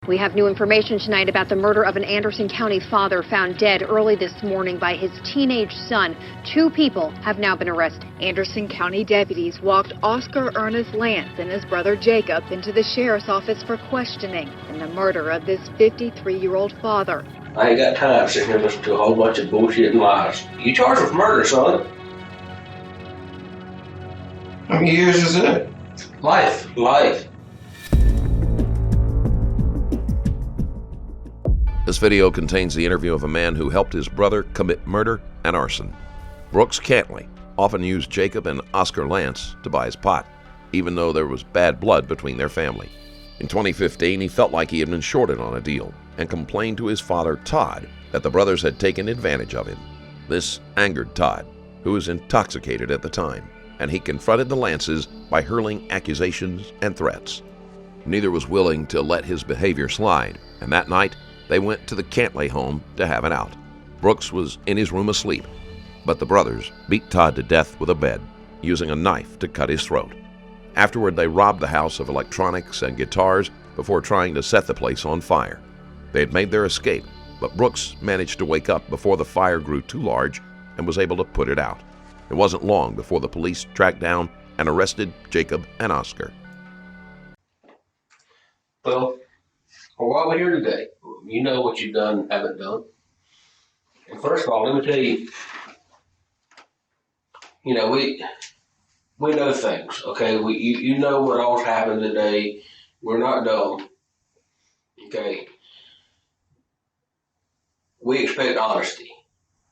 We have new information tonight about the murder of an Anderson County father found dead early this morning by his teenage son. 2 people have now been arrested. Anderson County deputies walked Oscar Ernest Lance and his brother Jacob into the sheriff's office for questioning in the murder of this 53-year-old father. I ain't got time sitting here listening to a whole bunch of bullshit and lies. You charged with murder, son. How many years is it? Life. This video contains the interview of a man who helped his brother commit murder and arson. Brooks Cantley often used Jacob and Oscar Lance to buy his pot, even though there was bad blood between their family. In 2015, he felt like he had been shorted on a deal and complained to his father, Todd, that the brothers had taken advantage of him. This angered Todd, who was intoxicated at the time, and he confronted the Lances by hurling accusations and threats. Neither was willing to let his behavior slide, and that night, they went to the Cantley home to have it out. Brooks was in his room asleep, but the brothers beat Todd to death with a bed, using a knife to cut his throat. Afterward, they robbed the house of electronics and guitars before trying to set the place on fire. They had made their escape, but Brooks managed to wake up before the fire grew too large and was able to put it out. It wasn't long before the police tracked down and arrested Jacob and Oscar. Well, why we're here today, you know what you've done and haven't done. And first of all, let me tell you, we know things, okay? You know what all's happened today. We're not dumb, okay? We expect honesty,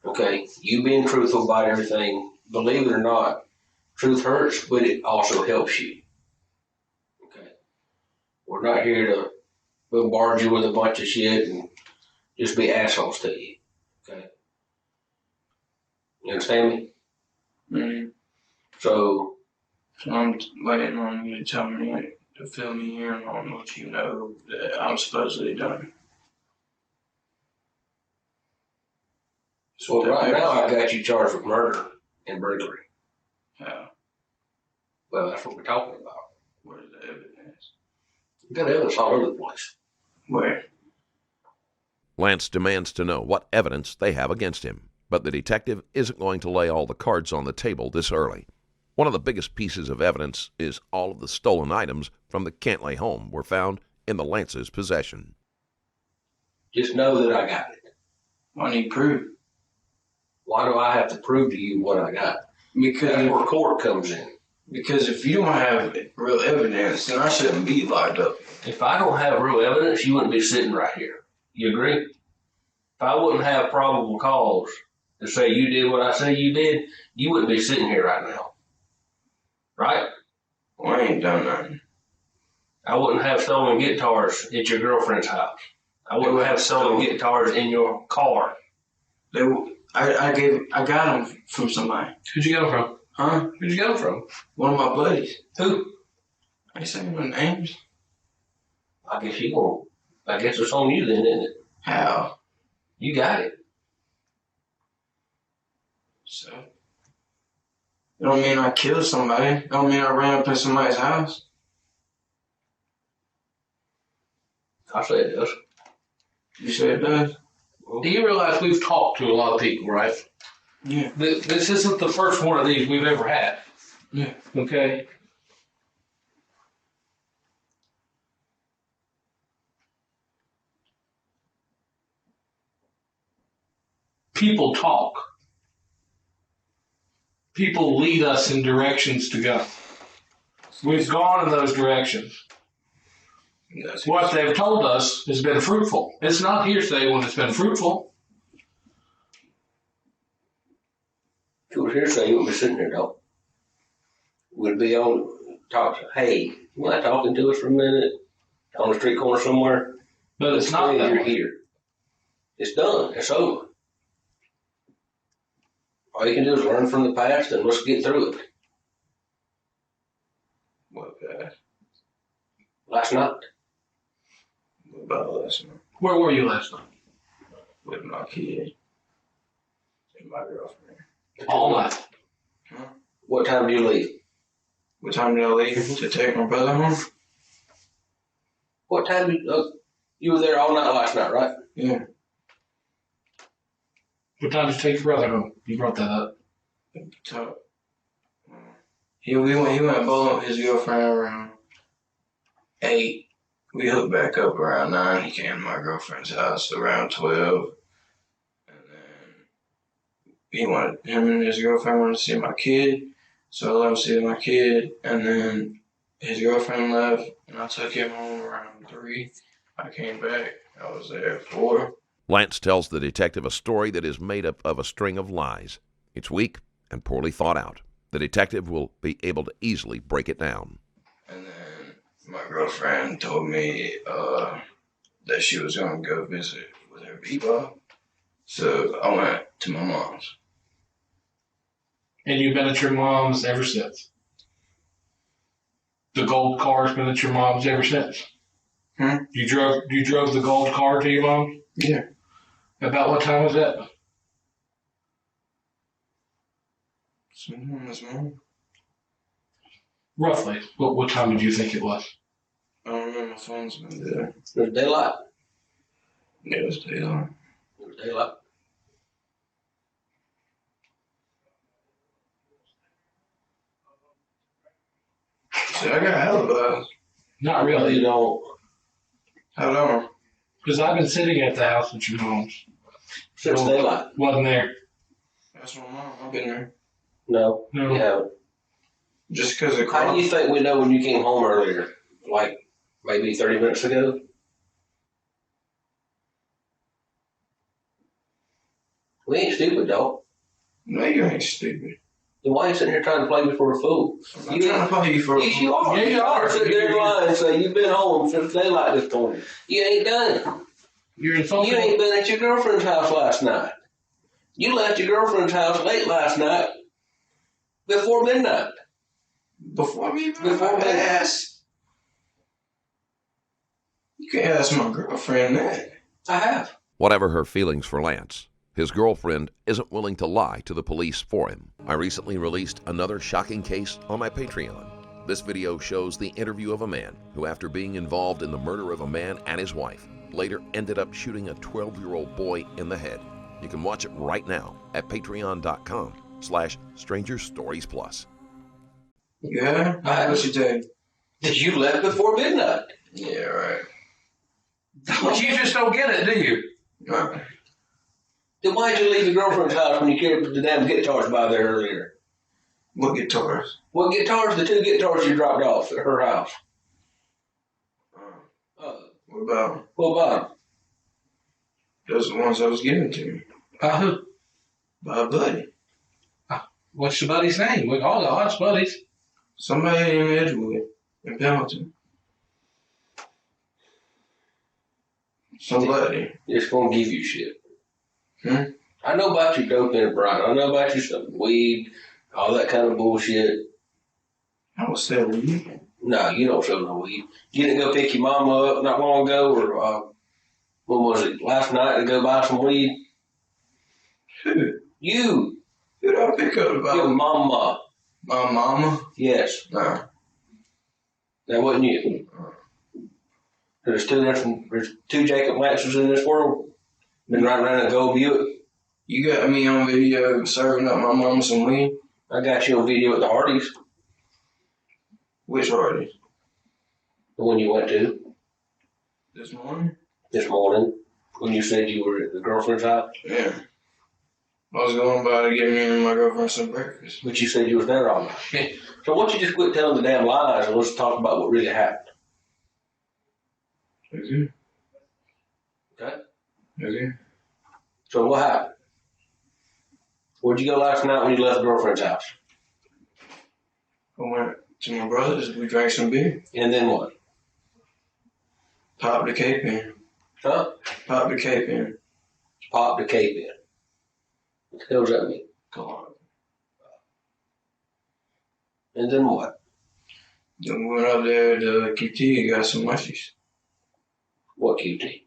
okay? You being truthful about everything, believe it or not, truth hurts, but it also helps you, okay? We're not here to bombard you with a bunch of shit and just be assholes to you, okay? You understand me? Mm-hmm. So I'm waiting on you to tell me to fill me in on what you know that I'm supposedly done. So right now I got you charged with murder and burglary. How? Well, that's what we're talking about. Where's the evidence? You got evidence all over the place. Where? Lance demands to know what evidence they have against him, but the detective isn't going to lay all the cards on the table this early. One of the biggest pieces of evidence is all of the stolen items from the Cantley home were found in the Lance's possession. Just know that I got it. I need proof. Why do I have to prove to you what I got? Because That's where court comes in. Because if you don't have real evidence, then I shouldn't be locked up. If I don't have real evidence, you wouldn't be sitting right here. You agree? If I wouldn't have probable cause to say you did what I say you did, you wouldn't be sitting here right now. Right? Well, I ain't done nothing. I wouldn't have stolen guitars at your girlfriend's house. I wouldn't have stolen guitars in your car. I got them from somebody. Who'd you get them from? Huh? Who'd you get them from? One of my buddies. Who? I ain't saying no names. I guess it's on you then, isn't it? How? You got it. So, it don't mean I killed somebody. It don't mean I ran up in somebody's house. I say it does. You say it does? Do you realize we've talked to a lot of people, right? Yeah. This isn't the first one of these we've ever had. Yeah. Okay? People talk. People lead us in directions to go. We've gone in those directions. What they've told us has been fruitful. It's not hearsay when it's been fruitful. If it was hearsay, you wouldn't be sitting here, though. We'd be on talk. Hey, you mind talking to us for a minute on the street corner somewhere? But it's not that You're way. here. It's done. It's over. All you can do is learn from the past and let's get through it. What past? Last night. What about last night? Where were you last night? With my kid. And my girlfriend. All night. Huh? What time do you leave? What time did I leave to take my brother home? What time do you... You were there all night last night, right? Yeah. What time did you take your brother home? You brought that up. Top. He went bowling with his girlfriend around 8. We hooked back up around 9. He came to my girlfriend's house around 12. And then him and his girlfriend wanted to see my kid. So I let him see my kid. And then his girlfriend left. And I took him home around 3. I came back. I was there at 4. Lance tells the detective a story that is made up of a string of lies. It's weak and poorly thought out. The detective will be able to easily break it down. And then my girlfriend told me that she was going to go visit with her bebop. So I went to my mom's. And you've been at your mom's ever since? The gold car's been at your mom's ever since? You drove the gold car to your mom? Yeah. About what time was that? Sometime this morning. Roughly. What time did you think it was? I don't remember. My phone's been there. It was daylight. Yeah, it was daylight. It was daylight. See, I got alibis. Not really. You don't. How long? Because I've been sitting at the house at your mom's. Since daylight. Wasn't there. That's my mom. I've been there. No, you haven't. Just because of How do you think we know when you came home earlier? Like maybe 30 minutes ago? We ain't stupid, dog. No, you ain't stupid. Then why are you sitting here trying to play me for a fool? I'm trying to play you for a fool. Yes, you are. Yeah, you are. Sit there and lie and say you've been home since daylight this morning. You ain't done it. You're insulting. You ain't been at your girlfriend's house last night. You left your girlfriend's house late last night before midnight. Before me? Before midnight. Ass. You can't ask my girlfriend that. I have. Whatever her feelings for Lance, his girlfriend isn't willing to lie to the police for him. I recently released another shocking case on my Patreon. This video shows the interview of a man who, after being involved in the murder of a man and his wife, later ended up shooting a 12-year-old boy in the head. You can watch it right now at patreon.com/strangerstoriesplus. Yeah? What you do? You left before midnight. Yeah, right. You just don't get it, do you? Right. Then why'd you leave your girlfriend's house when you carried the damn guitars by there earlier? What guitars? What guitars? The 2 guitars you dropped off at her house. What about them? What about them? Those are the ones I was given to me. By who? By a buddy. What's your buddy's name? We all got lots of buddies. Somebody in Edgewood, in Pendleton. Somebody. Just gonna give you shit. Hmm? I know about your dope and Brian. I know about your stuff, weed, all that kind of bullshit. I was selling weed. No, you don't sell no weed. You didn't go pick your mama up not long ago, or when was it? Last night to go buy some weed. Who? You. Who did I pick up about? Your mama. My mama? Yes. No. That wasn't you. There's 2 Jacob Lancers in this world. Been riding around in a gold Buick. You got me on video serving up my mama some weed? I got you on video at the Hardee's. Which Hardee's? The one you went to This morning? this morning when you said you were at the girlfriend's house. Yeah. I was going by to get me and my girlfriend some breakfast. But you said you was there all night. So why don't you just quit telling the damn lies and let's talk about what really happened. Okay. Okay? Okay. So what happened? Where'd you go last night when you left the girlfriend's house? I went to my brother's. We drank some beer. And then what? Popped the cape in. Huh? Popped the cape in. Pop the cape in. What the hell does that mean? Come on. And then what? Then we went up there to QT and got some mushies. What QT?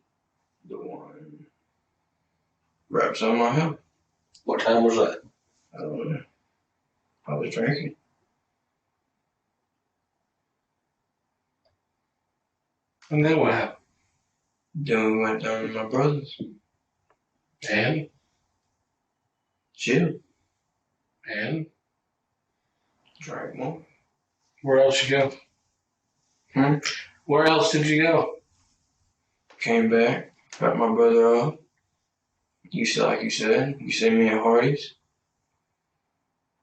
The one wraps on my head. What time was that? I don't know. I was drinking. And then what happened? Then we went down to my brother's. And? Chill. And? Drank more. Where else you go? Where else did you go? Came back. Got my brother up. You said, like you said, you seen me at Hardee's.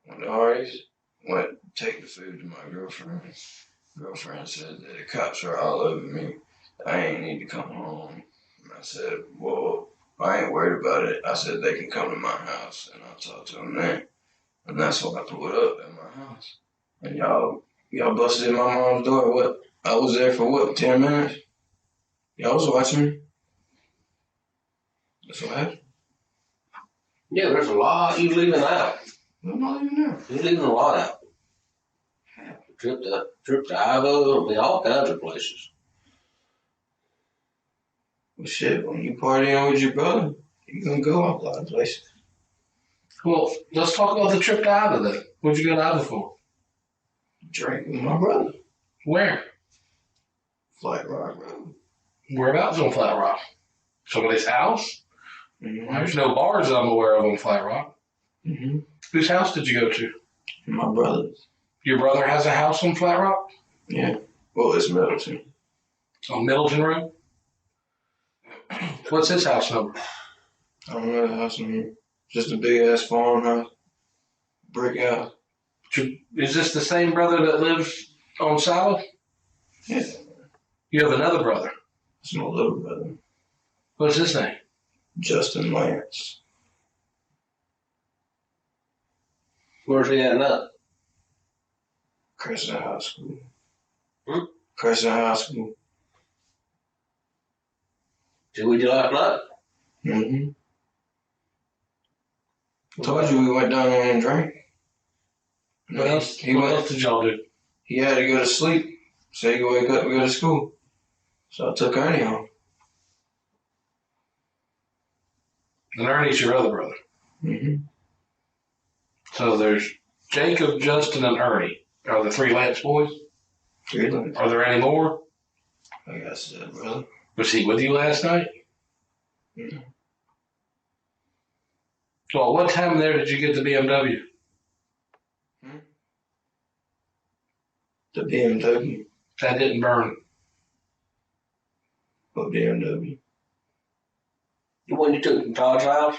Went to Hardee's. Went to take the food to my girlfriend. Girlfriend said that the cops are all over me. I ain't need to come home. And I said, well, I ain't worried about it. I said they can come to my house and I'll talk to them then. And that's when I pulled up at my house. And y'all busted in my mom's door. What? I was there for what, 10 minutes? Y'all was watching me. That's what happened. Yeah, there's a lot you leaving out. I'm not even there. You're leaving a lot out. Trip to Idaho, all kinds of places. Well, shit, when you partying with your brother, you're gonna go a lot of places. Well, let's talk about the trip to Idaho then. What'd you go to Idaho for? Drink with my brother. Where? Flat Rock Road. Whereabouts on Flat Rock? Somebody's house? Mm-hmm. There's no bars I'm aware of on Flat Rock. Mm-hmm. Whose house did you go to? My brother's. Your brother has a house on Flat Rock? Yeah. Well, it's Middleton. On Middleton Road? What's his house number? I don't know the house number. Just a big ass farmhouse. Brick house. Is this the same brother that lives on Silo? Yeah. You have another brother. It's my little brother. What's his name? Justin Lance. Where's he at now? Crescent High School. Crescent High School. See what you last night? Mm-hmm. Told you we went down there and drank. What else did y'all do? He had to go to sleep. So he could wake up and go to school. So I took Ernie home. And Ernie's your other brother. Mm-hmm. So there's Jacob, Justin, and Ernie. Are the three Lance boys? Really? Are there any more? I guess so, brother. Was he with you last night? Mm-hmm. Well, what time there did you get the BMW? The BMW. That didn't burn. What BMW? The one you took from Todd's house?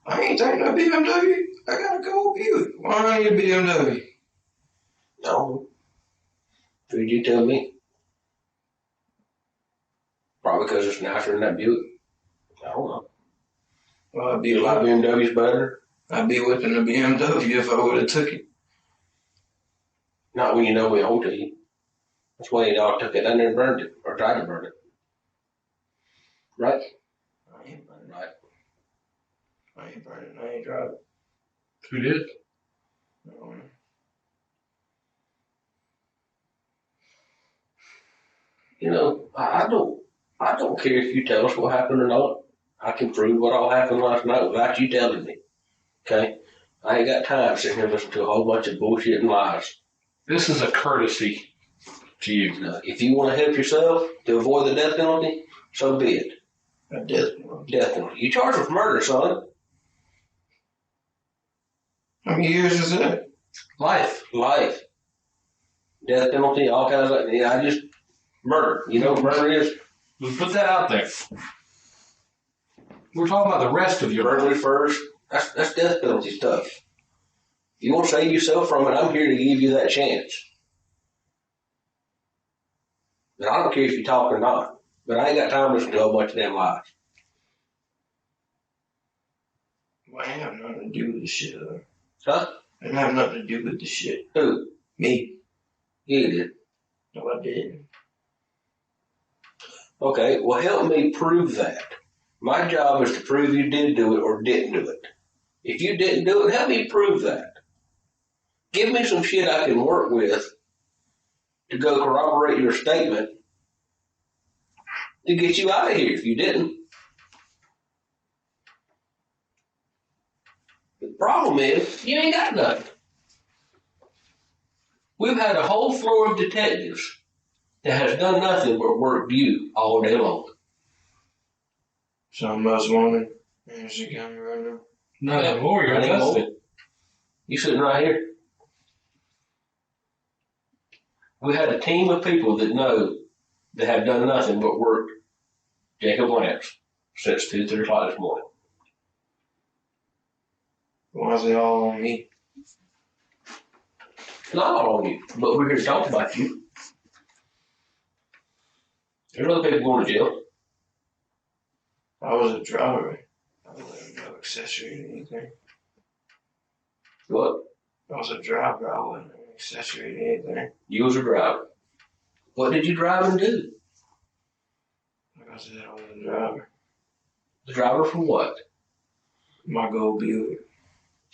I ain't taking no BMW. I got a gold Buick. Why do I need a BMW? No. Did you tell me? Probably because it's nicer than that Buick. I don't know. Well, You like BMW's better? I'd be whipping the BMW if I would have took it. Not when you know we own to you. That's why y'all took it down there and burned it, or tried to burn it. Right? I ain't burning it. Right. I ain't burning it. I ain't driving. Who did? No. You know, I don't care if you tell us what happened or not. I can prove what all happened last night without you telling me. Okay? I ain't got time sitting here listening to a whole bunch of bullshit and lies. This is a courtesy to you. Now, if you want to help yourself to avoid the death penalty, so be it. A death penalty. Death penalty. You charged with murder, son. How many years is that? Life. Life. Death penalty, all kinds of, I just, murder. You know what murder is? Let's put that out there. We're talking about the rest of your Burglary first. That's death penalty stuff. If you want to save yourself from it, I'm here to give you that chance. But I don't care if you talk or not. But I ain't got time to listen to a whole bunch of damn lies. Well, I ain't have nothing to do with the shit, though. Huh? I didn't have nothing to do with the shit. Who? Me. You did. No, I didn't. Okay, well, help me prove that. My job is to prove you did do it or didn't do it. If you didn't do it, help me prove that. Give me some shit I can work with to go corroborate your statement to get you out of here if you didn't. The problem is, you ain't got nothing. We've had a whole floor of detectives that has done nothing but work you all day long. Something else wanted. And she got me right now. Not anymore. You're in Not anymore. custody. You sitting right here. We had a team of people that have done nothing but work Jacob Lance since 2:30 o'clock this morning. Why is it all on me? It's not all on you, but we're here to talk about you. There's other people going to jail. I was a driver. I wasn't no accessory to anything. What? I was a driver. I wasn't an accessory to anything. You was a driver. What did you drive and do? Like I said, I was a driver. The driver for what? My gold Buick.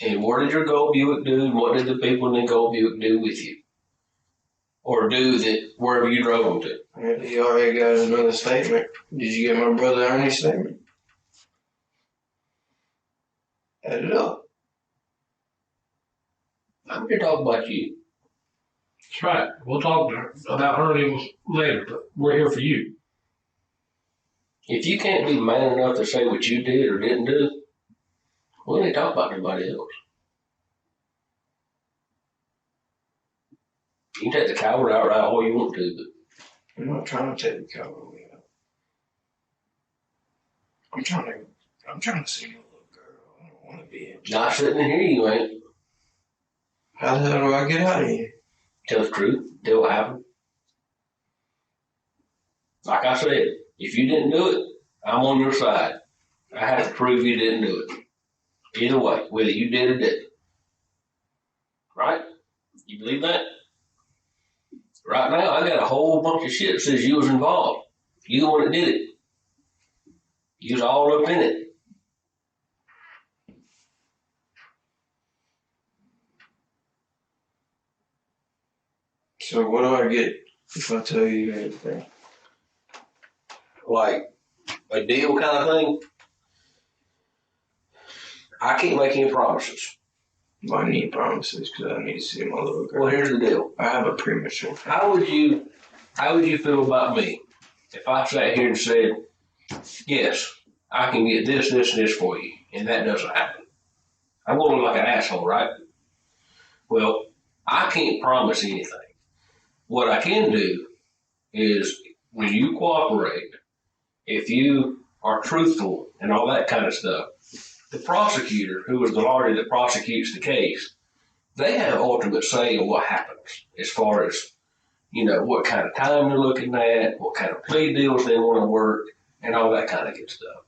And what did your gold Buick do? And what did the people in the gold Buick do with you? Or do that wherever you drove them to? And he already got another statement. Did you get my brother Ernie's statement? Add it up. I'm here to talk about you. That's right. We'll talk about Ernie later, but we're here for you. If you can't be man enough to say what you did or didn't do, we ain't talk about anybody else. You can take the coward out right all you want to, but I'm not trying to take the coward away. I'm trying to see my little girl. I don't want to be in jail. not sitting in here, you ain't. How the hell do I get out of here? Tell the truth. Tell what happened. Like I said, if you didn't do it, I'm on your side. I have to prove you didn't do it. Either way, whether you did or didn't. Right? You believe that? Right now, I got a whole bunch of shit that says you was involved. You the one that did it. You was all up in it. So what do I get if I tell you everything? Like a deal kind of thing. I can't make any promises. Well, I need promises because I need to see my little girl. Well, here's the deal. I have a premature. How would you feel about me if I sat here and said, yes, I can get this, this, and this for you, and that doesn't happen? I'm going to look like an asshole, right? Well, I can't promise anything. What I can do is when you cooperate, if you are truthful and all that kind of stuff, the prosecutor, who is the lawyer that prosecutes the case, they have ultimate say in what happens as far as, what kind of time they're looking at, what kind of plea deals they want to work, and all that kind of good stuff.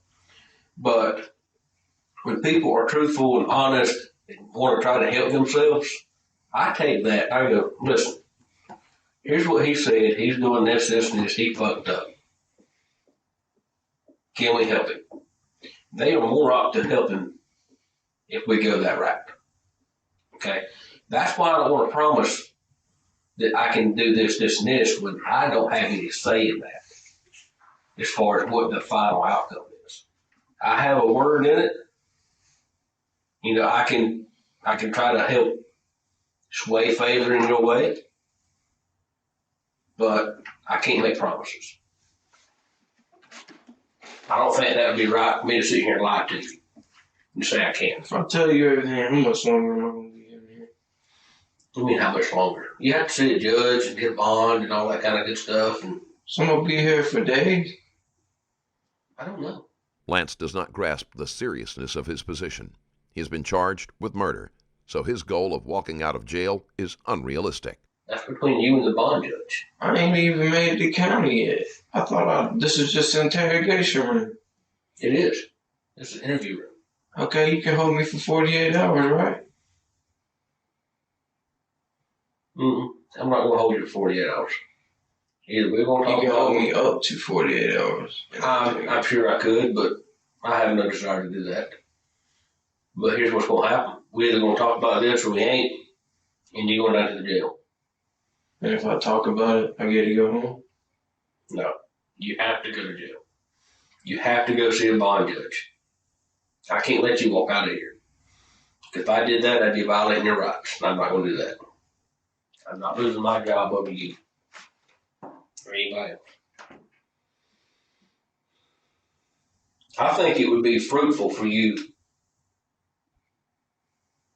But when people are truthful and honest and want to try to help themselves, I take that, I go, listen, here's what he said, he's doing this, this, and this, he fucked up. Can we help him? They are more up to helping if we go that route. Okay? That's why I don't want to promise that I can do this, this, and this when I don't have any say in that as far as what the final outcome is. I have a word in it. I can try to help sway favor in your way, but I can't make promises. I don't think that would be right for me to sit here and lie to you and say I can't. If I tell you everything, how much longer am I going to be in here? I mean, how much longer? You have to see a judge and get a bond and all that kind of good stuff. And So I'm going to be here for days? I don't know. Lance does not grasp the seriousness of his position. He has been charged with murder, so his goal of walking out of jail is unrealistic. That's between you and the bond judge. I ain't even made the county yet. I thought this is just an interrogation room. It is. It's an interview room. Okay, you can hold me for 48 hours, right? I'm not going to hold you for 48 hours. Either we're going to You talk can about hold me up to 48 hours. I'm sure I could, but I have no desire to do that. But here's what's going to happen. We're either going to talk about this or we ain't, and you're going down to the jail. And if I talk about it, I get to go home? No. You have to go to jail. You have to go see a bond judge. I can't let you walk out of here. If I did that, I'd be violating your rights, and I'm not going to do that. I'm not losing my job over you or anybody else. I think it would be fruitful for you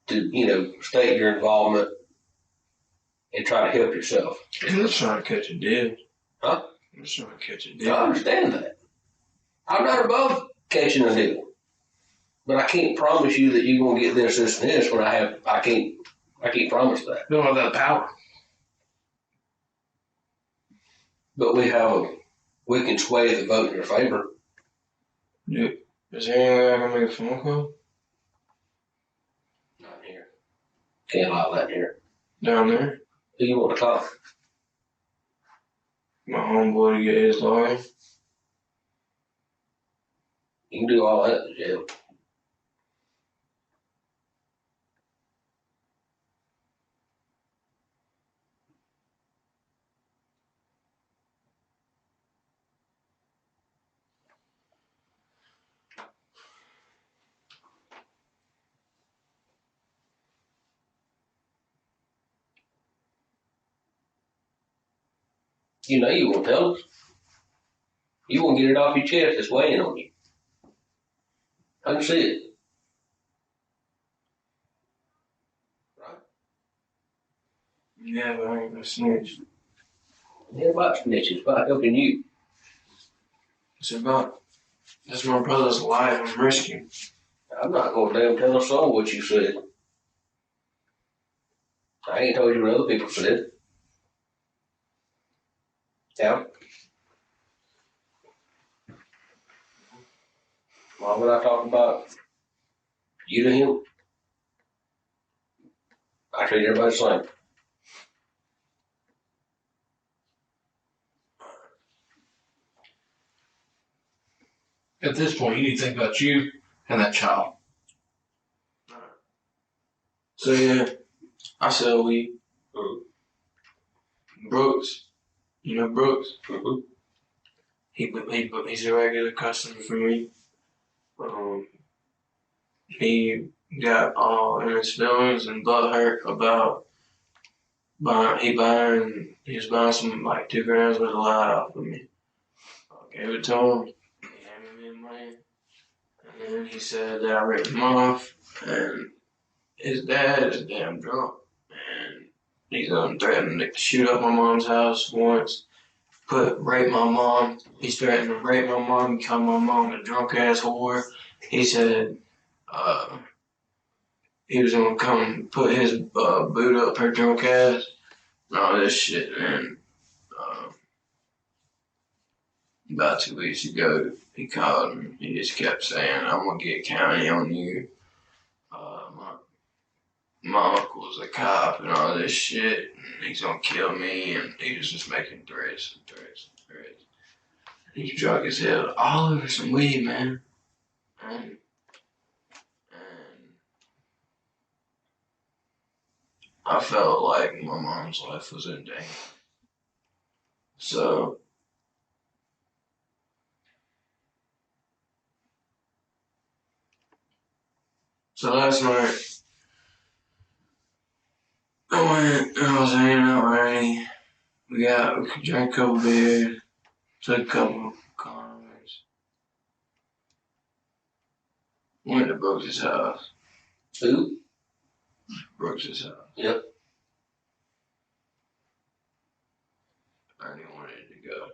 to, state your involvement and try to help yourself. I'm just trying to catch a deal. Huh? I'm just trying to catch a deal. I understand that. I'm not above catching a deal. But I can't promise you that you're going to get this, this, and this when I can't promise that. You don't have that power. But we can sway the vote in your favor. Yeah. Is there any way I can make a phone call? Not here. Can't allow that here. Down there? Who you want to call? My homeboy to get his lawyer. You can do all that in jail. You know you won't tell us. You won't get it off your chest. It's weighing on you. I can see it. Right? Yeah, but I ain't gonna snitch. Yeah, about snitches, about helping you. It's about, that's my brother's life I'm risking. I'm not going to damn tell a soul what you said. I ain't told you what other people said. Yeah. Why would I talk about you to him? I treat everybody the same. At this point, you need to think about you and that child. So yeah, I sell weed. Brooks, you know Brooks? Mm-hmm. He's a regular customer for me. He got all in his feelings and butthurt about he was buying some like 2 grams worth of light off of me. I gave it to him. He handed me the money, and then he said that I ripped him off, and his dad is damn drunk, and he's threatened to shoot up my mom's house once. Rape my mom. He's threatened to rape my mom, call my mom a drunk ass whore. He said he was gonna come put his boot up her drunk ass and all this shit. And about 2 weeks ago, he called and he just kept saying, "I'm gonna get county on you. My uncle's a cop and all this shit, and he's gonna kill me." And he was just making threats and threats and threats. He's drunk as hell, all over some weed, man. And I felt like my mom's life was in danger. So last night, I was hanging out with Ernie. We drank a couple beers, took a couple condoms. Went to Brooks' house. Who? Brooks' house. Yep. Ernie wanted to go.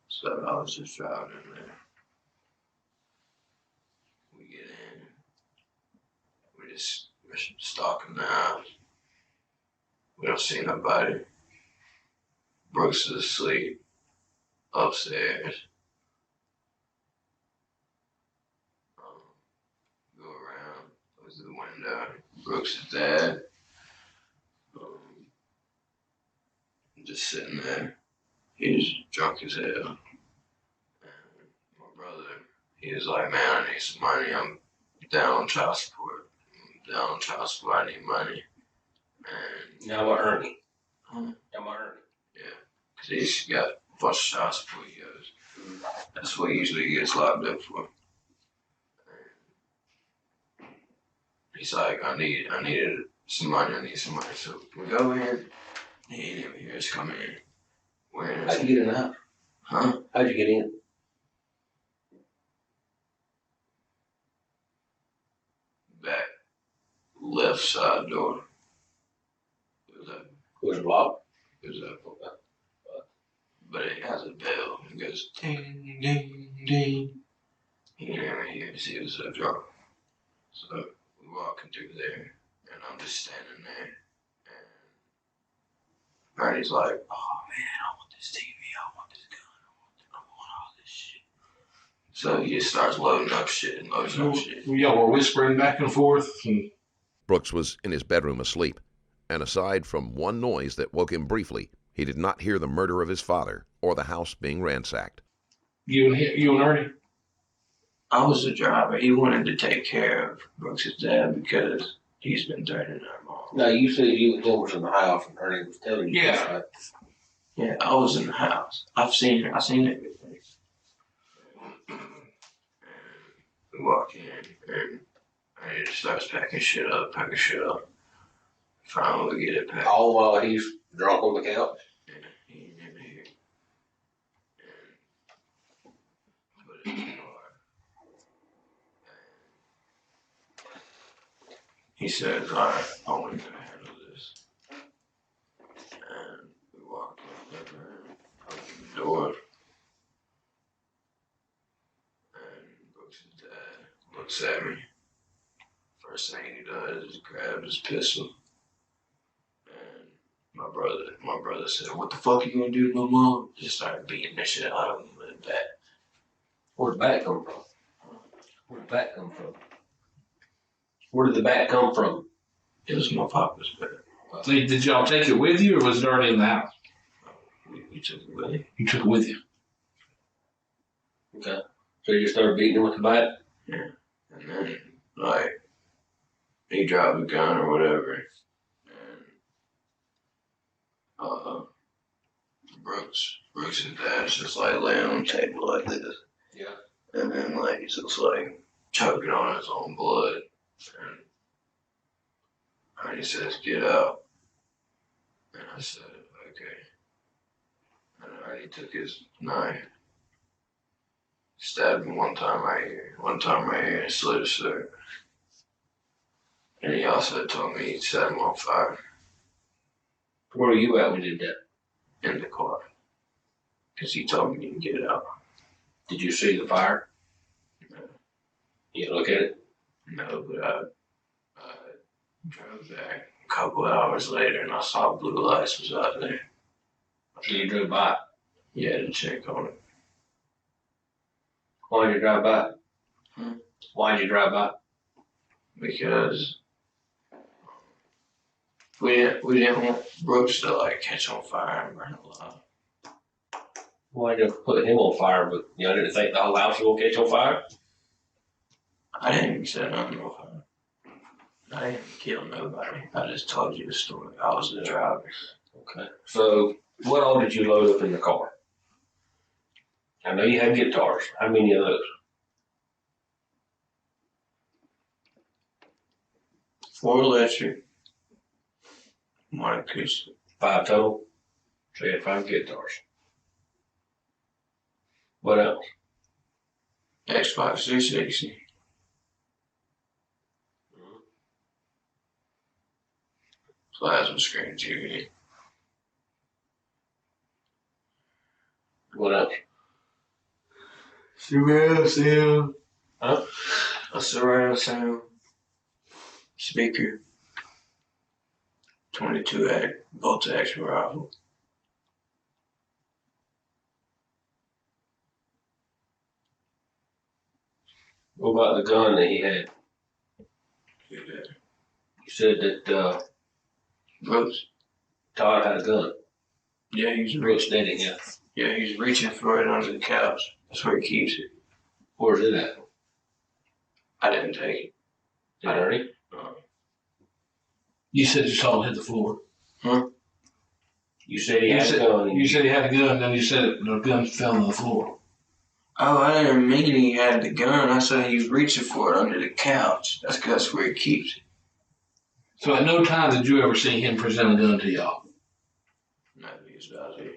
So I was just driving in there. We get in. We're stalking the house. We don't see nobody. Brooks is asleep upstairs. Go around, look through the window. Brooks' dad. Just sitting there. He's drunk as hell. And my brother, he was like, "Man, I need some money. I'm down on child support. I need money." And Now about Ernie. Huh? Now about Ernie. Yeah, because he's got a bunch of child support he owes. That's what he usually gets locked up for. And he's like, I needed some money. I need some money. So we go in. He ain't even hear us come in. We're in. How'd you get in the house? Huh? How'd you get in? left side door. It was open. Was it locked? It was open. But it has a bell. It goes ding, ding, ding. You never hear it. See, it was so drunk. So we're walking through there, and I'm just standing there. And Bernie's like, oh man, I want this TV, I want this gun, I want all this shit. So he just starts loading up shit and loading up shit. Y'all were whispering back and forth. Brooks was in his bedroom asleep, and aside from one noise that woke him briefly, he did not hear the murder of his father or the house being ransacked. You and Ernie? I was the driver. He wanted to take care of Brooks' dad because he's been threatening our mom. No, you said you and him was in the house and Ernie was telling you. Yeah. That, right? Yeah, I was in the house. I've seen everything. And we walk in and he just starts packing shit up. Finally we get it packed. All while he's drunk on the couch? Yeah, he ain't never here. And put it in the car. He says, all right, I want you to handle this. And we walk in and open the door. And Brooks' dad looks at me. First thing he does is grab his pistol. And my brother said, what the fuck are you gonna do to my mom? Just started beating the shit out of him with the bat. Where'd the bat come from? Where'd the bat come from? Where did the bat come from? It was my papa's bat. Did y'all take it with you, or was it already in the house? We took it with him. You took it with you. Okay. So you just started beating him with the bat? Yeah. And then, like, he dropped the gun or whatever. And, Brooks' dad's just, like, laying on the table like this. Yeah. And then, like, he's just, like, choking on his own blood. And he says, get out. And I said, okay. And Ernie took his knife, stabbed him one time right here, and slit his throat. And he also told me he'd set him on fire. Where were you at when you did that? In the car. Because he told me to get it out. Did you see the fire? No. You look at it? No, but I drove back a couple hours later and I saw blue lights was out there. So you drove by? Yeah, to check on it. Why did you drive by? Why did you drive by? Because we didn't want Brooks to like catch on fire and burn alive. Why did you put him on fire, but you didn't think the whole house was going to catch on fire? I didn't even set nothing on fire. I didn't kill nobody. I just told you the story. I was the driver. Okay. So what all did you load up in the car? I know you had guitars. How many of those? 4 electric, 1 acoustic. 5 total? So you had 5 guitars. What else? Xbox 360. Plasma screen TV. What else? Surround sound. Huh? A surround sound. Speaker. 22 bolt action rifle. What about the gun that he had? Yeah. You said that Brooks. Todd had a gun. Yeah, he's Brooks did it, yeah. Yeah, he's reaching for it under the couch. That's where he keeps it. Where's it at? I didn't take it. Did Ernie? You said you saw it hit the floor. Huh? You said he had a gun. You said he had a gun, then you said the gun fell on the floor. Oh, I didn't mean he had the gun. I said he was reaching for it under the couch. That's where he keeps it. So at no time did you ever see him present a gun to y'all? No, he was out here.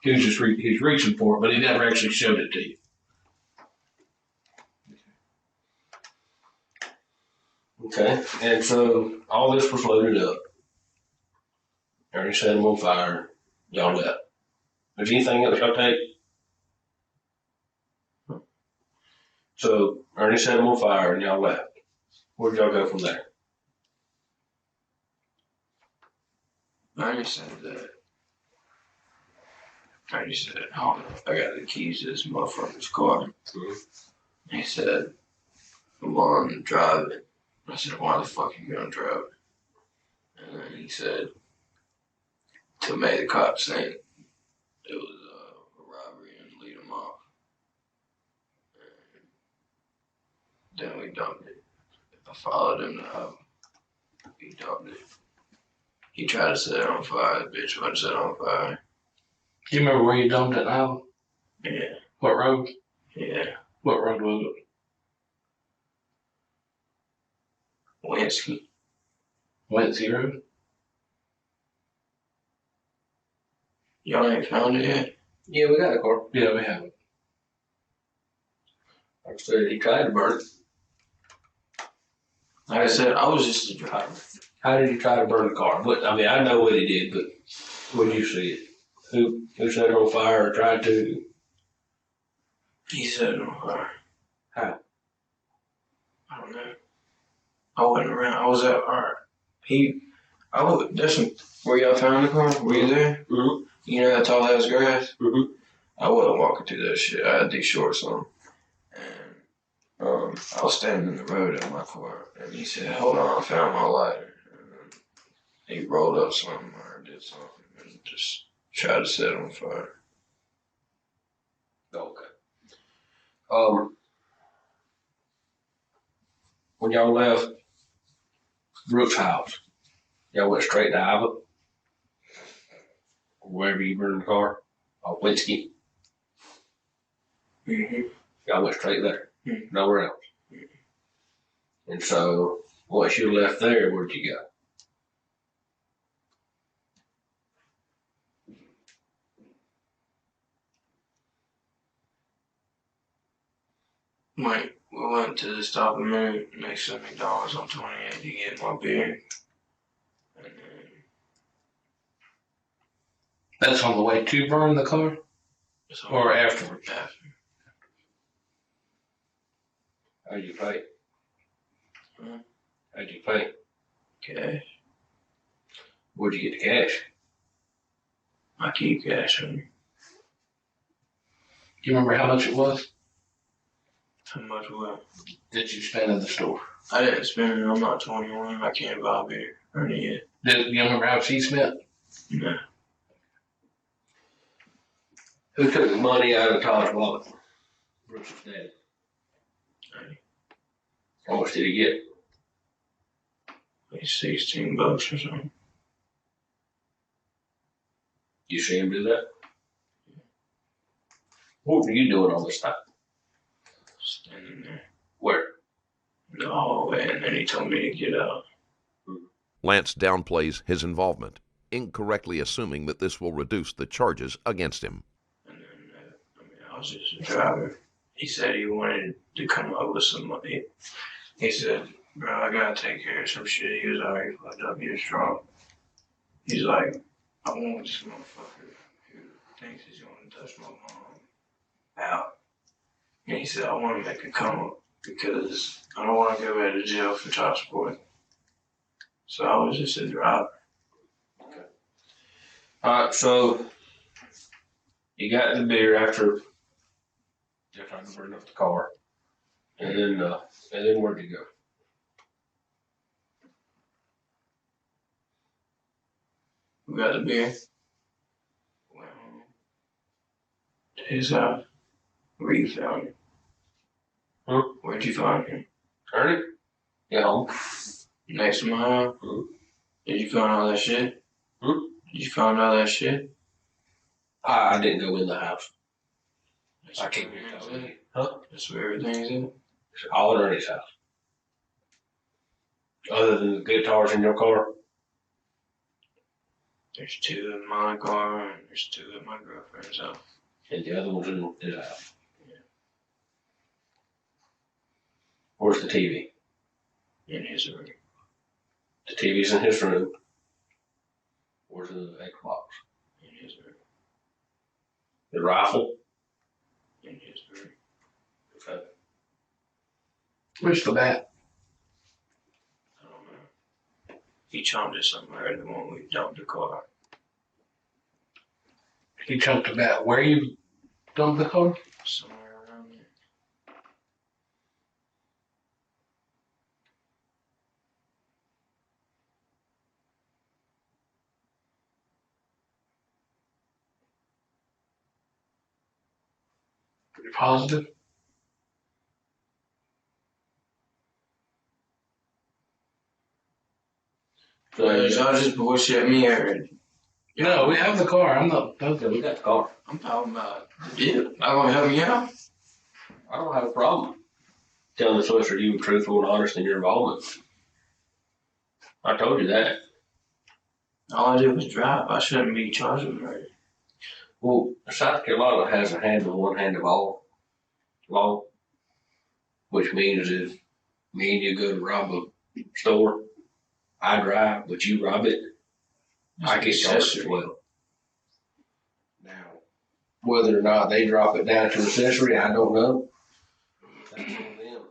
He was just he was reaching for it, but he never actually showed it to you. Okay, and so all this was loaded up. Ernie set him on fire. Y'all left. Was anything else y'all take? So Ernie set him on fire and y'all left. Where'd y'all go from there? Ernie said, hold on, I got the keys to this motherfucker's car. He said, come on, drive it. I said, why the fuck you gonna drive it? And then he said, to make the cops think it was a robbery and lead them off. And then we dumped it. I followed him to the house. He dumped it. He tried to set it on fire. The bitch wasn't set on fire. Do you remember where you dumped it now? Yeah. What road? Yeah. What road was it? Whiskey. Wincy Road? Y'all ain't found it yet? Yeah, we got a car. Yeah, we have it. Like I said, he tried to burn it. Like I said, I was just a driver. How did he try to burn the car? What, I mean, I know what he did, but when you see it, who set it on fire or tried to? He set it on fire. How? I don't know. I wasn't around. I was at art. That's where y'all found the car? Were you there? Mm-hmm. You know that tall ass grass? Mm-hmm. I wasn't walking through that shit. I had these shorts on. And I was standing in the road at my car. And he said, hold on, I found my lighter. And he rolled up something or did something and just tried to set it on fire. Okay. When y'all left Brooks' house, y'all went straight to Alibi? Wherever you burned the car? Or Whiskey? Mm-hmm. Y'all went straight there? Mm-hmm. Nowhere else? Mm-hmm. And so, once you left there, where'd you go? We went to the Stop and Move next to McDonald's on 28 to get my beer. And then That's on the way to burn the car? Or afterwards? After. How'd you pay? Huh? How'd you pay? Cash. Where'd you get the cash? I keep cash on me. Do you remember how much it was How much what? that you spent in the store? I didn't spend it. I'm not 21. I can't buy beer or any yet. Do you remember how much he spent? No. Who took the money out of Todd's wallet? Brooks' dad. How much did he get? Like $16 or something. You see him do that? What were you doing all this time? Standing there. Where? In the hallway, and then he told me to get out. Lance downplays his involvement, incorrectly assuming that this will reduce the charges against him. And then, I was just a driver. He said he wanted to come up with some money. He said, bro, I gotta take care of some shit. He was already fucked up. He was drunk. He's like, I want this motherfucker who thinks he's gonna touch my mom out. And he said, I want to make a come up because I don't want to go back to jail for child support. So I was just a driver. Okay. Alright, so you got the beer after they're trying to burn up the car. And then where'd you go? We got the beer. Went home to his house. Where you found him? Huh? Where'd you find him? Ernie? Yeah, home. Next to my house? Did you find all that shit? Hmm? Did you find all that shit? I didn't go in the house. That's I where can't everything's tell at? you. Huh? That's where everything's at? It's all at Ernie's house. Other than the guitars in your car? There's 2 in my car and there's 2 at my girlfriend's house. And the other one's in his house. Yeah. Where's the TV? In his room. The TV's in his room. Where's the Xbox? In his room. The rifle? In his room. Okay. Where's the bat? I don't know. He chunked it somewhere the moment we dumped the car. He chunked the bat. Where you dumped the car? Somewhere around there. Pretty positive. Y'all just bullshit me already. No, we have the car. I'm not. Okay. We got the car. I'm talking about the deal. I'm gonna help me out. I don't have a problem telling the solicitor you were truthful and honest in your involvement. I told you that. All I did was drive. I shouldn't be charged with murder. Well, South Carolina has a hand in one hand of all law, which means if me and you go to rob a store, I drive, but you rob it, I get charged as well. Now, whether or not they drop it down to accessory, I don't know. That's on them.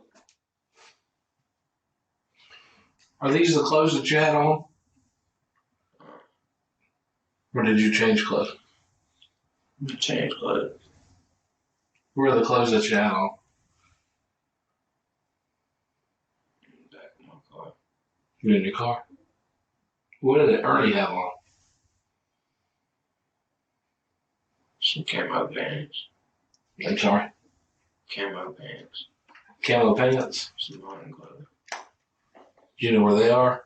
Are these the clothes that you had on? Or did you change clothes? Change clothes. Where are the clothes that you had on? Back of my car. You in your car? What did Ernie have on? Some camo pants. I'm sorry. Camo pants. Camo pants. Some hunting clothes. Do you know where they are?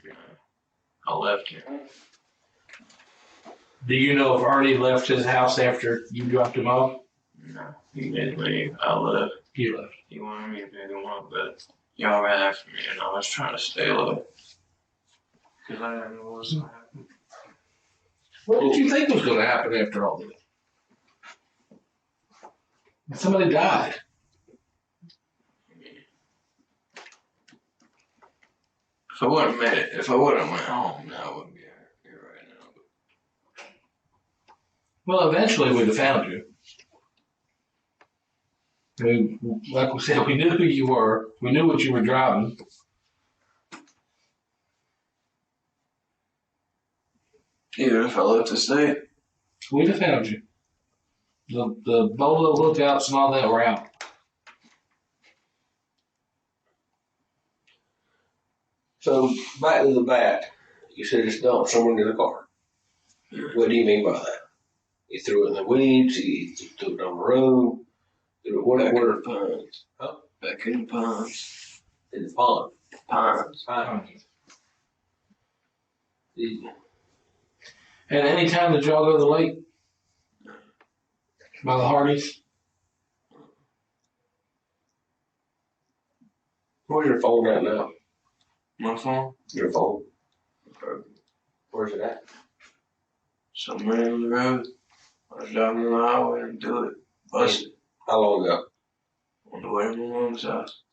No. I left here. Do you know if Ernie left his house after you dropped him off? No. He didn't leave. I left. You left. He wanted me to pick him up, but y'all ran after me and I was trying to stay low. Because I didn't know what was going to happen. What did you think was going to happen after all this? Somebody died. If I wouldn't went home, now I wouldn't be here right now. Well, eventually we'd have found you. I mean, like we said, we knew who you were. We knew what you were driving. Even if I left the state. We'd have found you. The bolo lookouts and all that were out. So, back to the bat. You said it's dumped somewhere in the car. What do you mean by that? You threw it in the weeds, you threw it on the road, threw it Back in where? the ponds. Huh? Back in the ponds. In the pond. Ponds. And any time that y'all go to the lake? By the Hardys? Where's your phone at now? My phone? Your phone. Where's it at? Somewhere on the road. I was driving on the highway and do it. Busted. How long ago? On the way to my mom's house.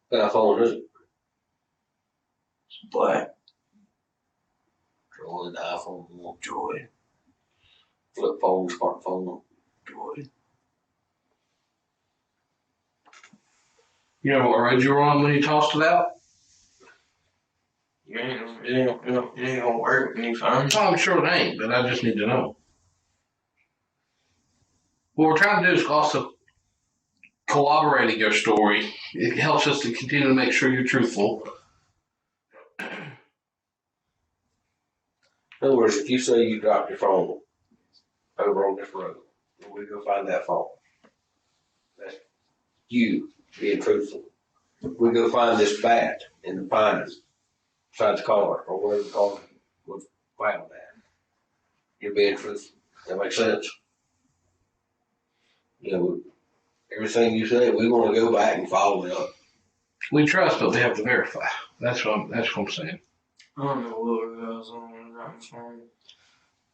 What kind of phone is it? It's black. Droid, iPhone, Joy. flip phone, smartphone. Joy. You know what road you were on when you tossed it out? It ain't gonna work when you find it. Oh, I'm sure it ain't, but I just need to know. What we're trying to do is also corroborating your story. It helps us to continue to make sure you're truthful. In other words, if you say you dropped your phone over on this road, and we go find that phone, that's you being truthful. We go find this bat in the pines beside the car, or whatever the car was found at. You're being truthful. That makes sense? You know, everything you say, we want to go back and follow it up. We trust, but we have to verify. That's what I'm saying. I don't know what I was on when I got my phone.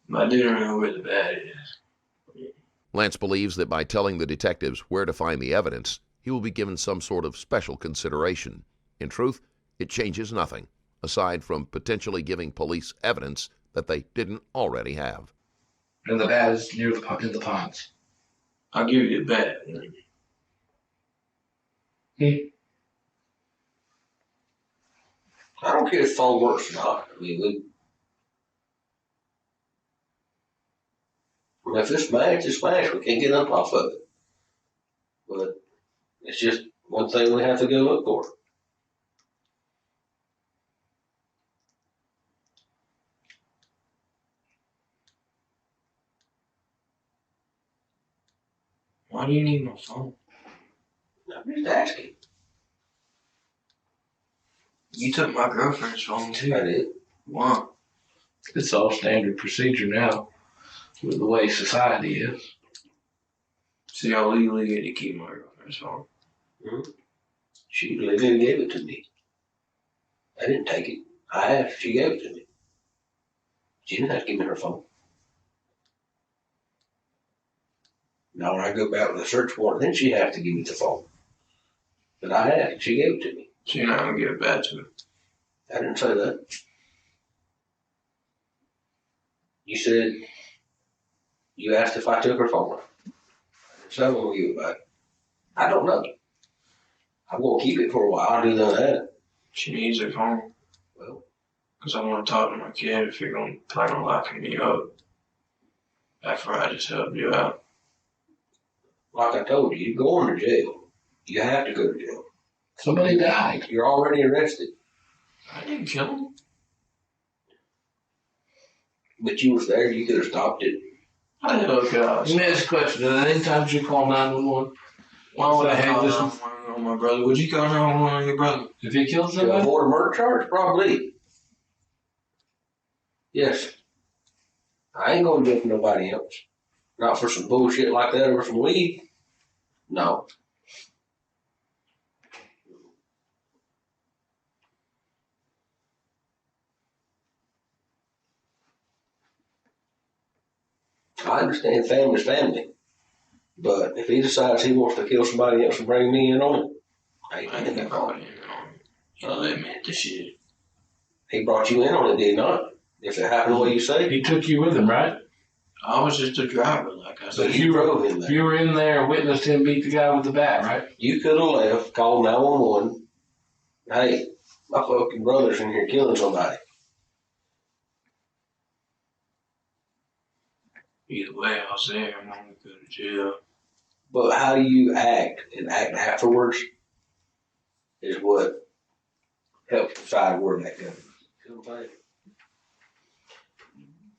But I didn't know where the bat is. Lance believes that by telling the detectives where to find the evidence, he will be given some sort of special consideration. In truth, it changes nothing, aside from potentially giving police evidence that they didn't already have. And the bat is near in the ponds. I'll give you a bet. I don't care if the phone works or not. I mean, if it's smashed, it's smashed. We can't get up off of it. But it's just one thing we have to go look for. Why do you need my phone? I'm just asking. You took my girlfriend's phone too. I did. Why? It's all standard procedure now, with the way society is. See, I legally get to keep my girlfriend's phone. Mm-hmm. She legally gave it to me. I didn't take it. I asked. She gave it to me. She didn't have to give me her phone. Now when I go back with a search warrant, then she has to give me the phone. But I asked. She gave it to me. So you're not going to give it back to her? I didn't say that. You said you asked if I took her phone. I didn't say I'm going to give it back. I don't know. I'm going to keep it for a while. I'll do that. She needs her phone. Well, because I want to talk to my kid if you're going to plan on locking me up after I just helped you out. like I told you, you're going to jail. You have to go to jail. Somebody died. You're already arrested. I didn't kill him. But you was there. You could have stopped it. I didn't look out. Let me ask a question. At any time did you call 911? Why would I Hey, call listen. 911 on my brother? Would you call 911 on your brother? If he killed To somebody? avoid a murder charge? Probably. Yes. I ain't going to jail for nobody else. Not for some bullshit like that or some weed. No. I understand family's family. But if he decides he wants to kill somebody else and bring me in on it, I ain't I in didn't that bring you in on it. Y'all admit the shit. He brought you in on it, did he not? If it happened the way you say. He took you with him, right? I was just a driver, like I said. But you drove in there. You were in there and witnessed him beat the guy with the bat, right? You could have left, called 911. Hey, my fucking brother's in here killing somebody. Either way, I was there. I'm going to go to jail. But how do you act and act afterwards is what helps decide where that goes.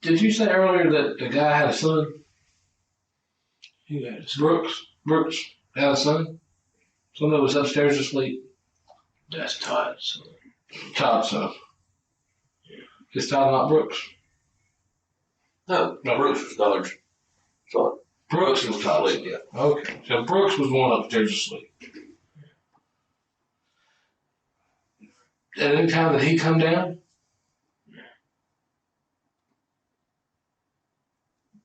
Did you say earlier that the guy had a son? Who had a Brooks had a son? Son that was upstairs asleep. That's Todd's son. Todd's son. Is Todd not Brooks? No, Bruce was Dollar's son. Brooks was Todd's son. Yeah. Okay. So Brooks was the one upstairs asleep. At any time that he come down?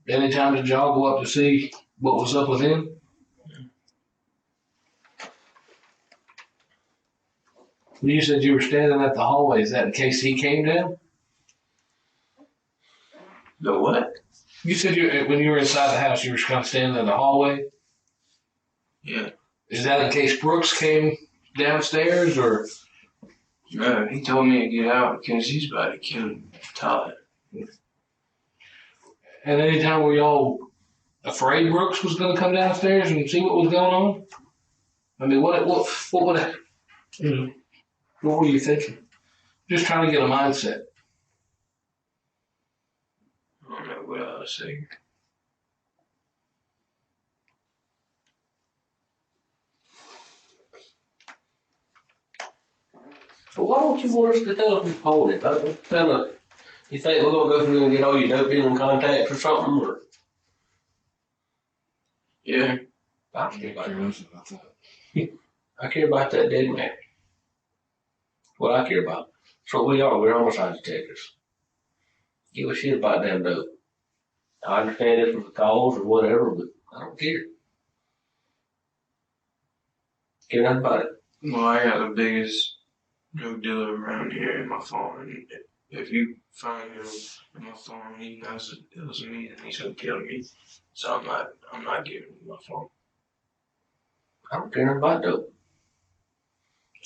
Anytime did y'all go up to see what was up with him? You said you were standing at the hallway. Is that in case he came down? The what? You said when you were inside the house, you were kind of standing in the hallway. Yeah. Is that in case Brooks came downstairs, or? No, he told me to get out because he's about to kill Todd. And any time were y'all afraid Brooks was going to come downstairs and see what was going on? I mean, what would, what were you thinking? Just trying to get a mindset. I don't know what I was saying. So why don't you want us to tell him hold it? You think we're going to go through and get all your dope dealing contacts or something? Or? Yeah. I don't care about that. I care about that dead man. What I care about. That's what we are. We're homicide detectives. Give a shit about damn dope. I understand if it was a cause or whatever, but I don't care. Care nothing about it. Well, I got the biggest drug dealer around here in my farm. And if you find him in my farm, he knows it was me, and he's gonna kill me. So I'm not giving him my farm. I don't care nothing about dope.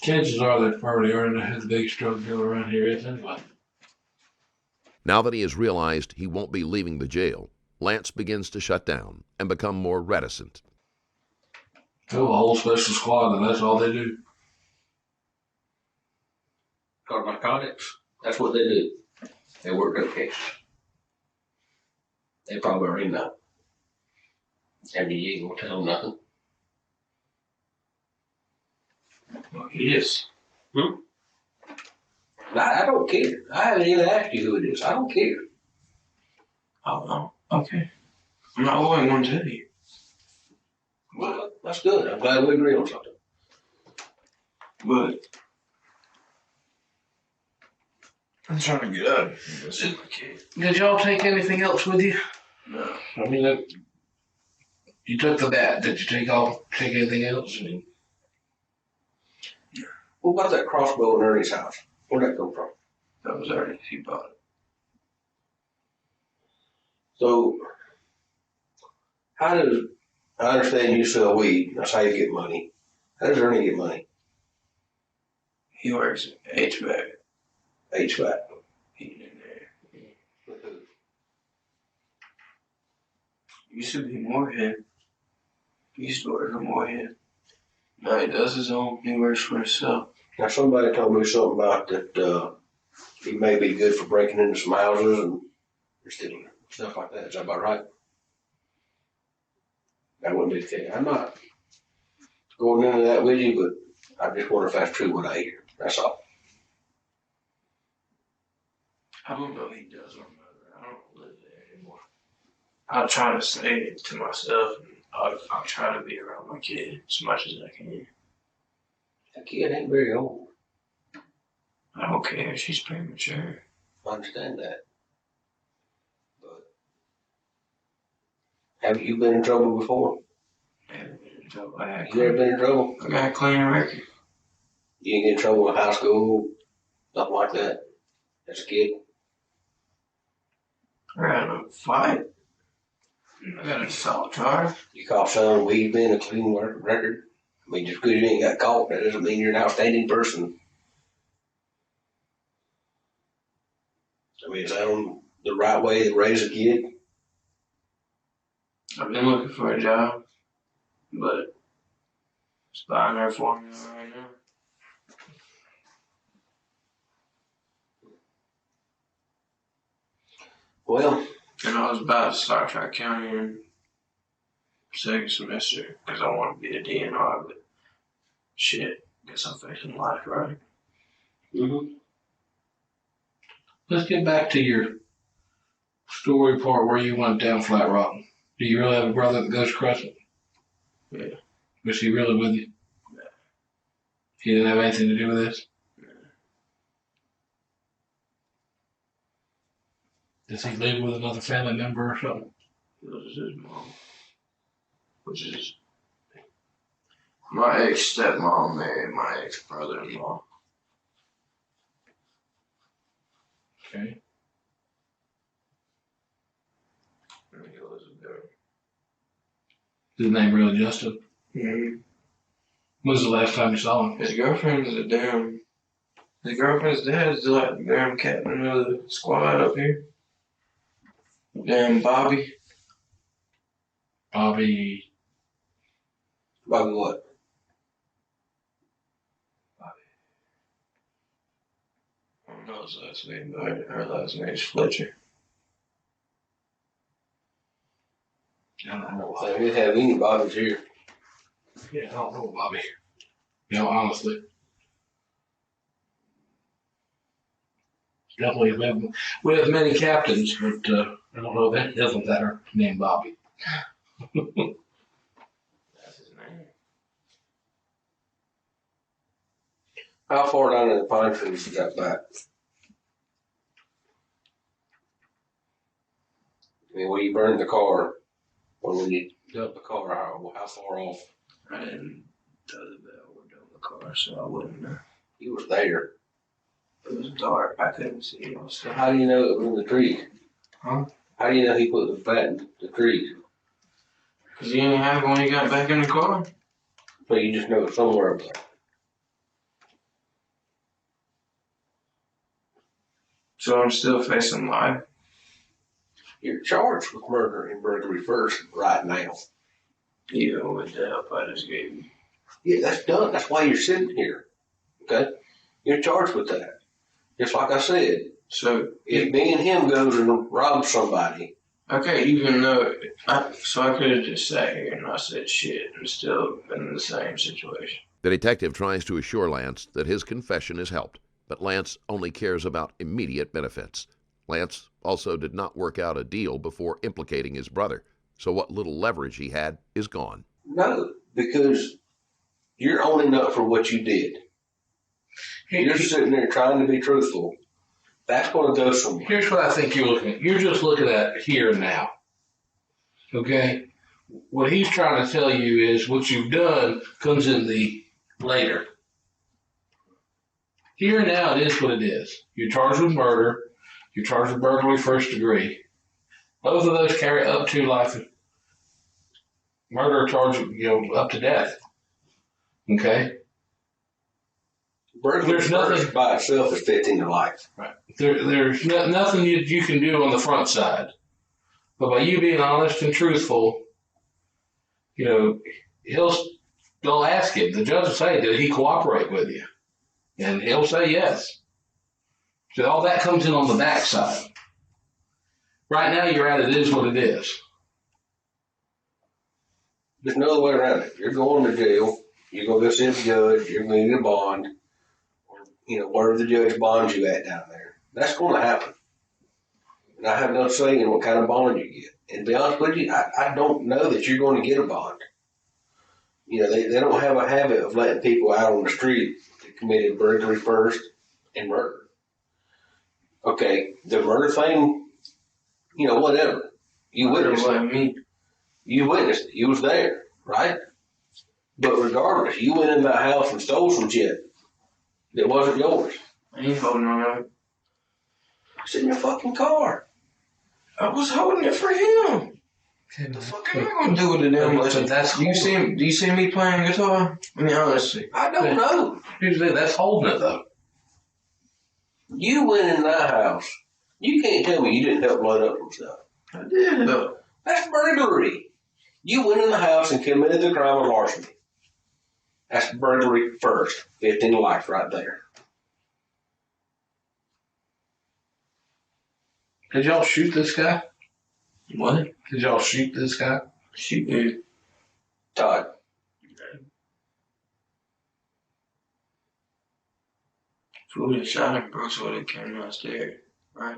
Chances are they've already already had the biggest drug dealer around here is anyway. Now that he has realized he won't be leaving the jail, Lance begins to shut down and become more reticent. Fill a whole special squad, and that's all they do. Got my narcotics. That's what they do. They work up cases. They probably already know. And you ain't gonna tell them nothing. Well, he is. I don't care. I haven't even asked you who it is. I don't care. Oh, okay. I'm not going to tell you. Well, that's good. I'm glad we agree on something. But I'm trying to get out of here. That's it, kid. Did y'all take anything else with you? No. I mean, you took the bat. Did you take anything else? What about that crossbow in Ernie's house? Where'd that come from? That was already, he bought it. So, how does, I understand you sell weed. That's how you get money. How does Ernie get money? He works at HVAC. HVAC. Heating in there. Used to be Moorhead. He used to work for Moorhead. Now he does his own. He works for himself. Now, somebody told me something about that he may be good for breaking into some houses and stealing stuff like that. Is that about right? That wouldn't be the case. I'm not going into that with you, but I just wonder if that's true what I hear. That's all. I don't know he does or mother. I don't live there anymore. I'll try to say it to myself, and I'll try to be around my kid as much as I can. That kid ain't very old. I don't care. She's premature. I understand that. But have you been in trouble before? Never been in trouble. I You ever been in trouble? got a clean record. You didn't get in trouble in high school, nothing like that, as a kid? I got in a fight. I got an assault charge. You caught selling weed being a clean record? I mean, just because you ain't got caught, that doesn't mean you're an outstanding person. I mean, is that on the right way to raise a kid? I've been looking for a job, but it's buying their formula right now. Well, And I was about to start Tri-County in second semester because I want to be a DNR, but shit, guess I'm facing life, right? Let's get back to your story part where you went down Flat Rock. Do you really have a brother that goes across it? Yeah. Was he really with you? Yeah. He didn't have anything to do with this? Yeah. Does he live with another family member or something? It was his mom, which is my ex-stepmom married my ex-brother-in-law. Okay. And he lives with her. His name really Justin? Mm-hmm. When was the last time you saw him? His girlfriend's dad is like the damn captain of the squad up here. Damn Bobby. Bobby. Bobby what? I don't know his last name, but her last name is Fletcher. I don't know I Bobby. didn't have any Bobbies here. Yeah, I don't know Bobby. You know, honestly. Definitely, we have many captains, but I don't know if any of them that are named Bobby. That's his name. How far down in the pine trees is that back? I mean, when you burned the car, or when you dumped the car, how far off? I didn't tell you that car, so I wouldn't know. You was there. It was dark. I couldn't see it. So how do you know it was in the trees? Huh? How do you know he put the fat in the trees? Because he didn't have it when he got back in the car. So you just know it's somewhere up there. So I'm still facing life. You're charged with murder and burglary first right now. Even with the help I just gave you. Yeah, that's done. That's why you're sitting here. Okay? You're charged with that. Just like I said. So If me and him goes and robs somebody. okay, even though I could have just sat here and not said shit and still been in the same situation. The detective tries to assure Lance that his confession has helped, but Lance only cares about immediate benefits. Lance also did not work out a deal before implicating his brother, so what little leverage he had is gone. No, because you're owning up for what you did. You're sitting there trying to be truthful. That's going to go somewhere. Here's what I think you're looking at. You're just looking at here and now. Okay? What he's trying to tell you is what you've done comes in the later. Here and now, it is what it is. You're charged with murder. You're charged with burglary first degree. Both of those carry up to life. Murder charge, up to death. Okay? Burglary first by itself is 15 to life. Right. There's nothing you can do on the front side. But by you being honest and truthful, they'll ask him. The judge will say, did he cooperate with you? And he'll say yes. So all that comes in on the backside. Right now you're at it is what it is. There's no other way around it. You're going to jail. You're going to go see the judge. You're going to need a bond. Or, wherever the judge bonds you at down there. That's going to happen. And I have no say in what kind of bond you get. And to be honest with you, I don't know that you're going to get a bond. They don't have a habit of letting people out on the street that committed burglary first and murder. Okay, the murder thing, whatever. You witnessed it. You witnessed it. You was there, right? But regardless, you went in that house and stole some shit that wasn't yours. I ain't holding on to it. It's in your fucking car. I was holding it for him. What the fuck am I going to do with it then? Do you see me playing guitar? I mean, honestly. I don't know. That's holding it, though. You went in that house. You can't tell me you didn't help load up some stuff. I did. That's burglary. You went in the house and committed the crime of larceny. That's burglary first. 15 to life right there. Did y'all shoot this guy? What? Did y'all shoot this guy? Shoot you. Todd. If we would have shot him, Brooks would have came downstairs, right?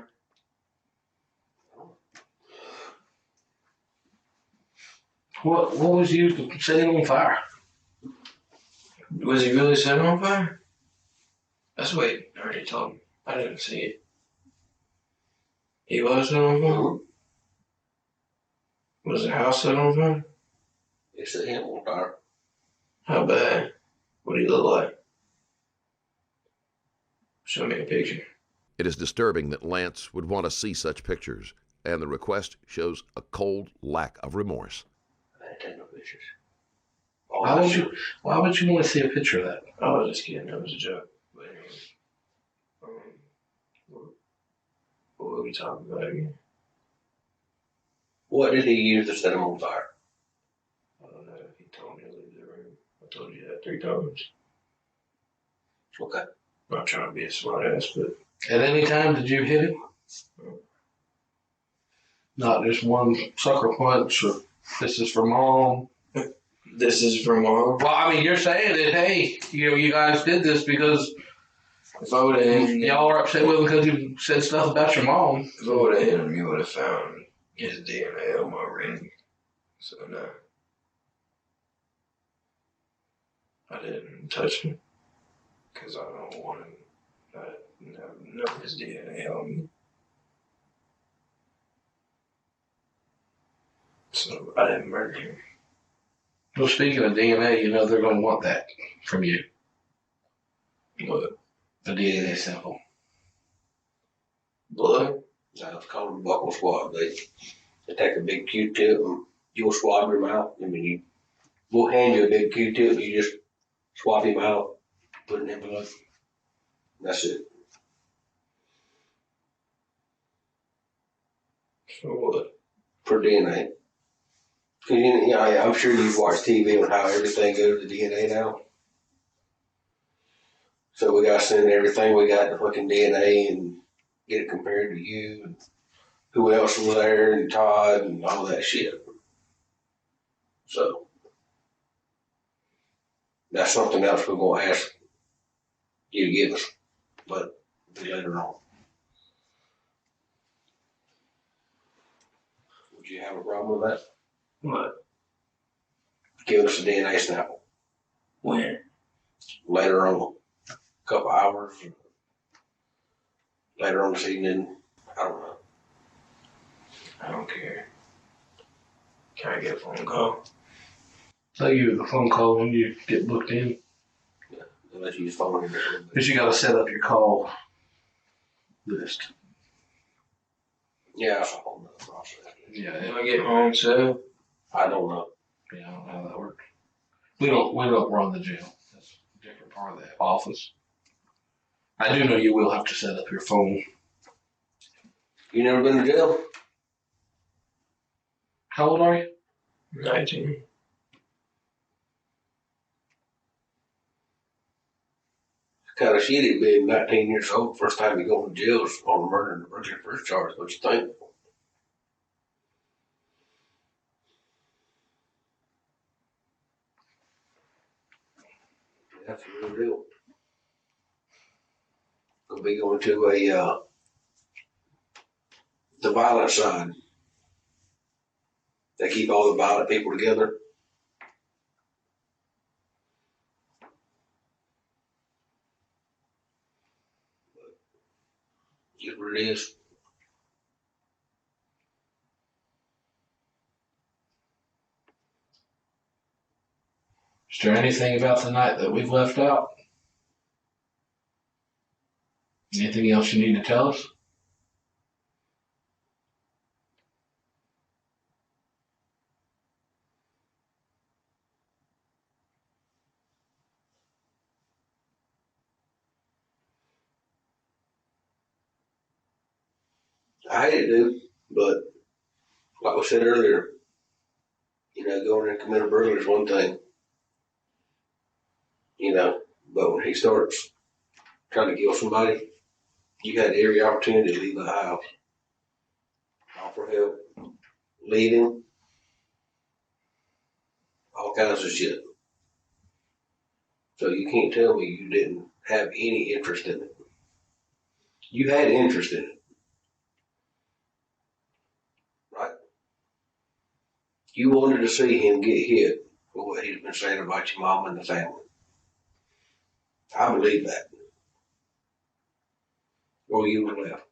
What was you setting on fire? Was he really set on fire? That's what he already told me. I didn't see it. He was set on fire? Was the house set on fire? It set him on fire. How bad? What did he look like? Show me a picture. It is disturbing that Lance would want to see such pictures, and the request shows a cold lack of remorse. I didn't take no pictures. Why would you want to see a picture of that? I was just kidding. That was a joke. But anyway, what were we talking about again? What did he use to set him on fire? I don't know. He told me to leave the room. I told you that 3 times. Okay. I'm not trying to be a smart ass, but... At any time did you hit him? Not just one sucker punch or this is for mom. This is for mom. Well, I mean, you're saying that, hey, you guys did this because if I would have hit him, y'all are upset with him because you said stuff about your mom. If I would have hit him, you would have found his DNA on my ring. So, no. I didn't touch him because I don't want him to know his DNA on me. So, I didn't murder him. Well, speaking of DNA, they're going to want that from you. What? The DNA sample. Blood? It's called a buccal swab. They take a big Q-tip and you'll swab your mouth. I mean, we'll hand you a big Q-tip. You just swab your mouth, put it in blood. That's it. For what? For DNA. Cause I'm sure you've watched TV on how everything goes to DNA now. So we got to send everything we got to fucking DNA and get it compared to you and who else was there and Todd and all that shit. So that's something else we're going to ask you to give us, but later on. Would you have a problem with that? What? Give us a DNA sample When? later on, a couple hours, later on this evening. I don't know. I don't care. Can I get a phone call? They'll give you the phone call when you get booked in. Unless you use phone. But you got to set up your call list. Yeah, that's a whole nother process. Yeah, Can I get my own cell? I don't know. I don't know how that works. We don't run the jail. That's a different part of the office. I do know you will have to set up your phone. You never been to jail? How old are you? 19. Kind of shitty being 19 years old. First time you go to jail is on murder and burglary first charge. What you think? That's a real deal. Gonna be going to the violent side. They keep all the violent people together. It's what it is. Is there anything about the night that we've left out? Anything else you need to tell us? I hate it, dude, but like I said earlier, going in and commit a burglary is one thing, but when he starts trying to kill somebody, you had every opportunity to leave the house, offer help, lead him, all kinds of shit. So you can't tell me you didn't have any interest in it. You had interest in it. Right? You wanted to see him get hit for what he's been saying about your mom and the family. I believe that. Or you would have left.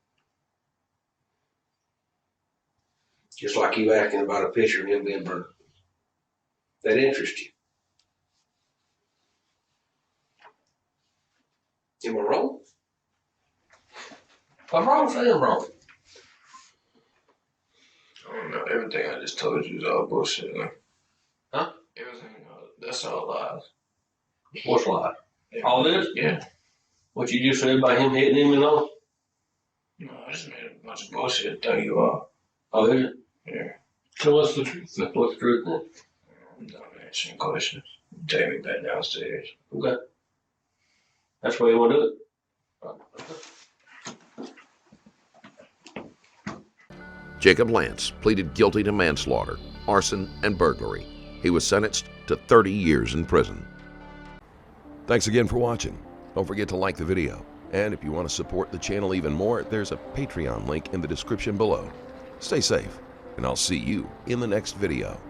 Just like you asking about a picture of him being burned. That interests you. Am I wrong? I'm wrong saying wrong. I don't know. Everything I just told you is all bullshit. Huh? Everything, that's all lies. What's lie? All this? Yeah. What you just said about him hitting him and all? No, I just made a bunch of bullshit to throw you off. Oh, is it? Yeah. So what's the truth? What's the truth then? I'm done answering questions. Take me back downstairs. Okay. That's the way you want to do it? Jacob Lance pleaded guilty to manslaughter, arson, and burglary. He was sentenced to 30 years in prison. Thanks again for watching. Don't forget to like the video. And if you want to support the channel even more, there's a Patreon link in the description below. Stay safe, and I'll see you in the next video.